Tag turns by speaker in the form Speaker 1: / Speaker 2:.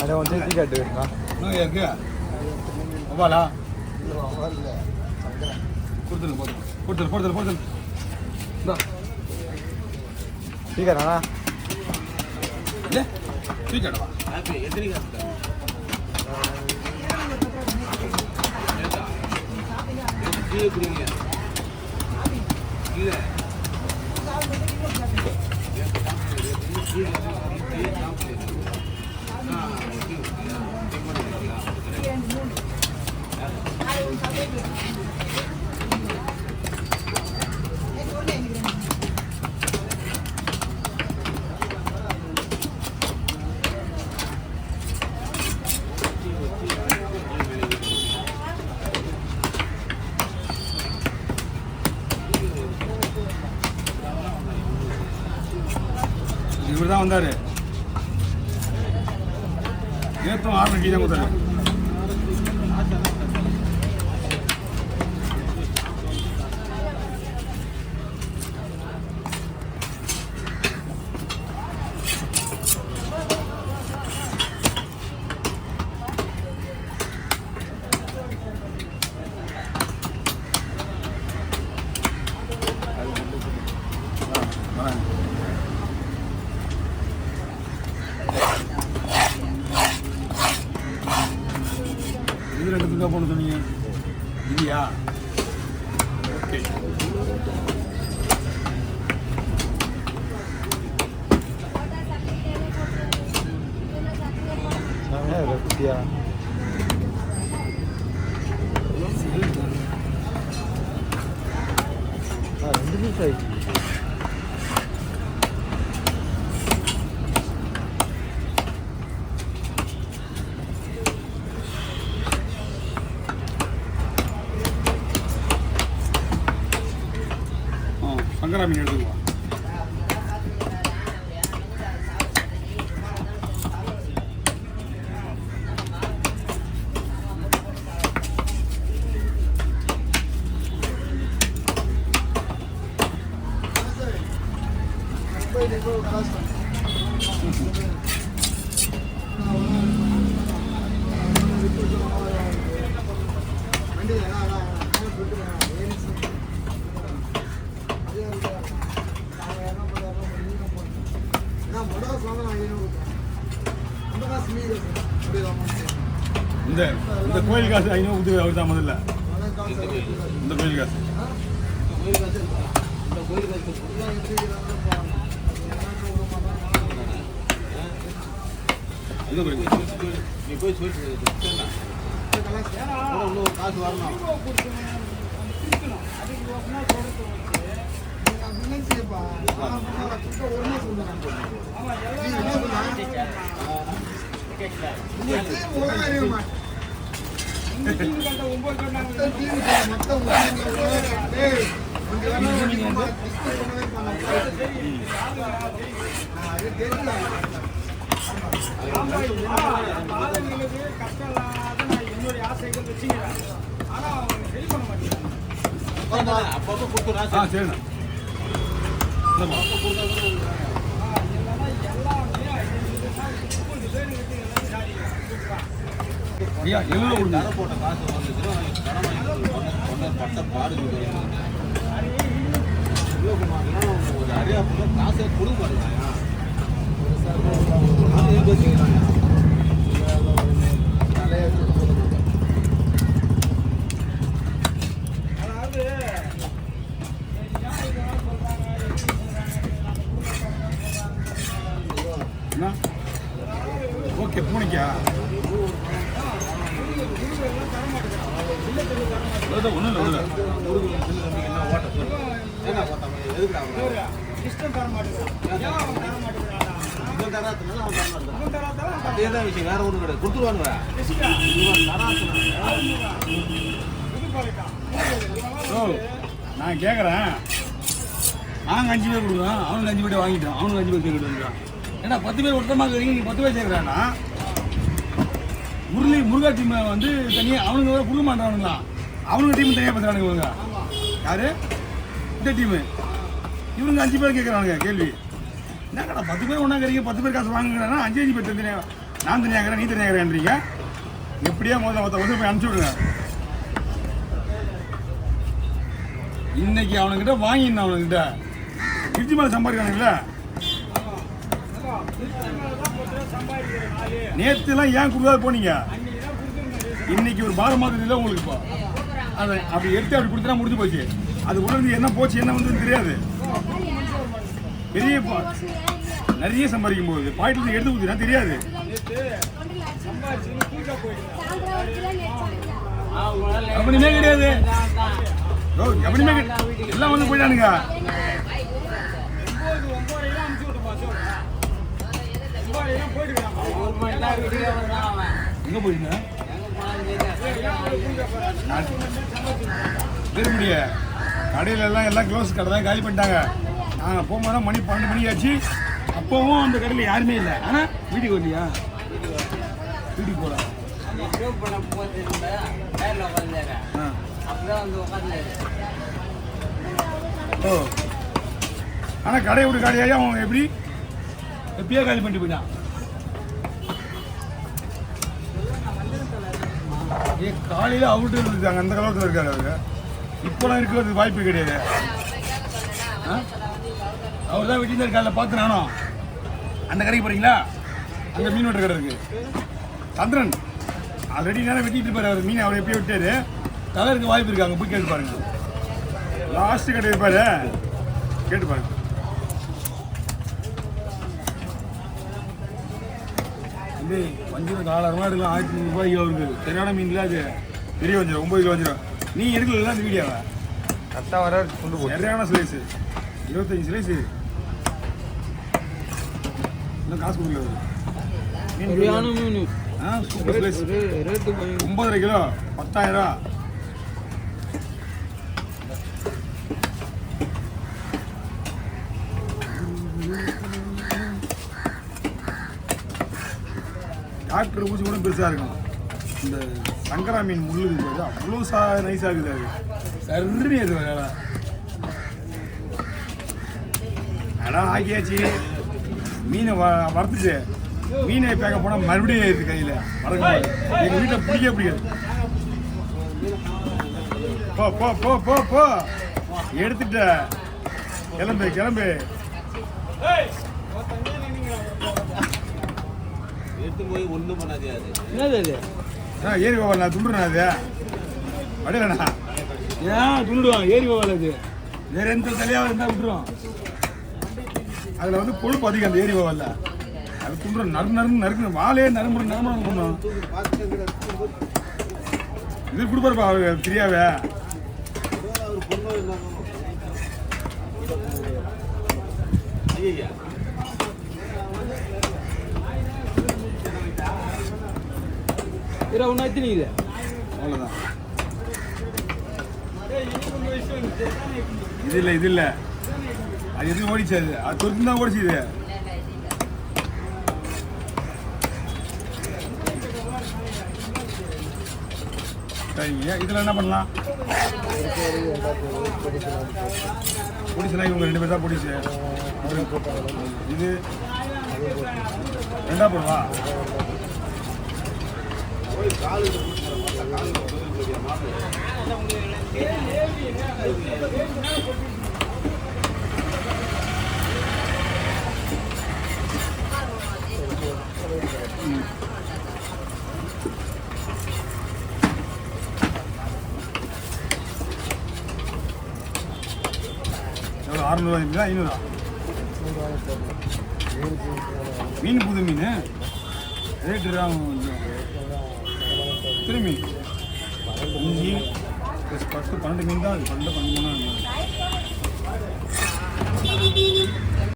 Speaker 1: ada orang cek tiga deh, nah.
Speaker 2: No ya ke? Apa lah? Portal. Dah.
Speaker 1: Tiga nana.
Speaker 2: Le? Tiga dah.
Speaker 3: Happy, எத்தனை காசு? கீழே குடிங்க. கீழே.
Speaker 2: இவர் தான் வந்தாரு. நேற்றும் 6 மணிக்கு தான் வந்தாரு. இது ரெண்டுத்துக்கா போன சொன்னீங்க இல்லையா? Okay
Speaker 1: Namanya ada dia. Ini bisa ini.
Speaker 2: சங்கரா மீன் எடுத்துக்குவா. இந்த கோயில் காசு 500 கொடுத்து அவர் தான் முதல்ல. இந்த கோயில் காசு
Speaker 3: நீ போய் சொல்லிட்டு காசு வரணும். அப்பப்போ கொடுத்துறா.
Speaker 2: சரிண்ணா. ஐயா எவ்வளோ கொடுங்க
Speaker 3: போட்ட காசு வந்துச்சுன்னா பட்ட பாடு ஒரு அறியாப்புல காசை கொடுக்க மாட்டேங்கிறாங்க.
Speaker 2: ஓகே பூனைக்கா ஒன்றும் இல்லை
Speaker 3: அதேதான் விஷயம், வேற ஒன்றும் கிடையாது. கொடுத்துருவானுங்க.
Speaker 2: நான் கேட்குறேன், நாங்கள் 5 பேர் கொடுக்குறோம், அவனுக்கு 5 பேர் வாங்கிட்டோம், அவனுக்கு 5 பேர் கேட்குறான். ஏன்னா 10 பேர் ஒருத்தமாக இருக்கிறீங்க, நீங்கள் 10 பேர் சேர்க்குறாங்கன்னா முருகா டீம் வந்து தனியாக அவனுங்க வேறு கொடுக்க மாட்டானுங்களா, அவனுங்க டீம் தனியாக பேசுகிறானுங்க. இவங்க யார் இந்த டீமு, இவனுங்க 5 பேர் கேட்குறானுங்க கேள்வி. என்னக்கடா 10 பேர் ஒன்றா இருக்கிறீங்க, 10 பேர் காசு வாங்குறான்னா 5 பேர் தனியாக, நான் தனியாக இருக்கிறேன் நீ தனியாக இருக்கிறேன்றீங்க. எப்படியா முதல்ல போய் அனுப்பிச்சி விடுங்க. இன்னைக்கு அவனுக்கிட்ட வாங்கிடணும். அவனுக்கிட்ட கிருச்சி மேலே சம்பாதிக்கிறானுங்கள. நேற்றுலாம் ஏன் கொடுக்காது போனீங்க, இன்னைக்கு ஒரு பாரம் மாதிரி இல்லை உங்களுக்கு. இப்போ அதை அப்படி எடுத்து அப்படி கொடுத்தா முடிஞ்சு போச்சு. அது உடனே என்ன போச்சு என்ன வந்து தெரியாது. பெரிய நிறைய சம்பாதிக்கும் போது பாயிண்ட் எடுத்து கொடுத்தா தெரியாது. அப்படியுமே கிடையாது, எப்படியுமே எல்லாம் வந்து போயிட்டானுங்க. எங்க போயிங்க கடையில எல்லாம் க்ளோஸ் கடை தான் காலி பண்ணிட்டாங்க. நாங்கள் போகும்போது மணி 12 மணி ஆச்சு. அப்பவும் அந்த கடையில் யாருமே இல்லை. ஆனால் வீட்டுக்கு வரலையா, வீட்டுக்கு போகல. ஓ, ஆனால் கடை விட்டு கடையாகி அவன் எப்படியே காலி பண்ணிட்டு போயிட்டான். காலையில் அவுட்டு இருந்துட்டாங்க, அந்த காலத்தில் இருக்காரு அவரு. இப்போலாம் இருக்கிறது வாய்ப்பு கிடையாது. அவர் தான் வெட்டி இருக்கால பார்த்து நானும். அந்த கடைக்கு போறீங்களா, அங்கே மீன் வெட்டுற கடை இருக்கு. சந்திரன் ஆல்ரெடி நேரம் வெட்டிட்டு இருப்பாரு அவர் மீன். அவர் எப்படியே விட்டாரு, கலருக்கு வாய்ப்பு இருக்கு. அங்கே போய் கேட்டு பாருங்க. லாஸ்ட் கடை இருப்பாரு, கேட்டு பாருங்க. இது வஞ்சிரம் 4000 எடுக்கலாம். 1300 ரூபாய்க்கு அவருக்கு சரியான மீன் இல்லை. அது பெரிய வஞ்சிரம் 9 கிலோ வஞ்சிரம். நீ எடுக்கல அந்த வீடியோவை
Speaker 1: கரெக்டாக வர கொண்டு போய்
Speaker 2: சரியான ஸ்லைஸு 25 ஸ்லைஸு. இன்னும் காசு கொடுக்கல மீன். Super slice rate 9.5 kilo 10,000. Doctor ஊசி கூட பெருசாக இருக்கும். இந்த சங்கரா மீன் முள்ளுக்கு போது அவ்வளோ நைஸாக இருக்குது. அது சர்றி அது வேலை. அதான் ஆக்கியாச்சு. மீனை வறுத்துச்சு. மீனை பேக்க போனால் மறுபடியும் இருக்குது கையில் வளர்க்க. எங்கள் வீட்டில் பிடிக்காது. போ போ போ போ போ எடுத்துட்ட கிளம்பு.
Speaker 3: எடுத்து போய் ஒன்றும் பண்ணாதே.
Speaker 2: என்னது அது? ஏரி போவாள் துண்டுறேன். அது வடையிலண்ணா ஏன் துண்டுவான்? ஏரி போவாள். அது வேற எந்த தலையாக இருந்தால் விட்டுருவோம். அதில் வந்து கொழுப்பு அதிகம் அந்த ஏரி போவாள். அது துண்டுறோம். நறுக்கணும். வாழையே நறுமுறை பண்ணணும். இது கொடுப்பாருப்பா அவருக்கு தெரியாவே. அவ்வளோதான். இது இல்லை அது எதுவும் ஓடிச்சு. அது தொடுத்து தான் ஓடிச்சு. இது சரிங்க. இதில் என்ன பண்ணலாம்? பொடிச்சுனா இவங்க 2 பேர் தான் பொடிச்சு. இது 2 போடுவா. எவ்வளோ 600 ரூபாய்ங்களா 500? மீன் புது மீன் ரேட்டு திரும்பி 5 +10 12 மீன் தான். அது 12 13 தான்.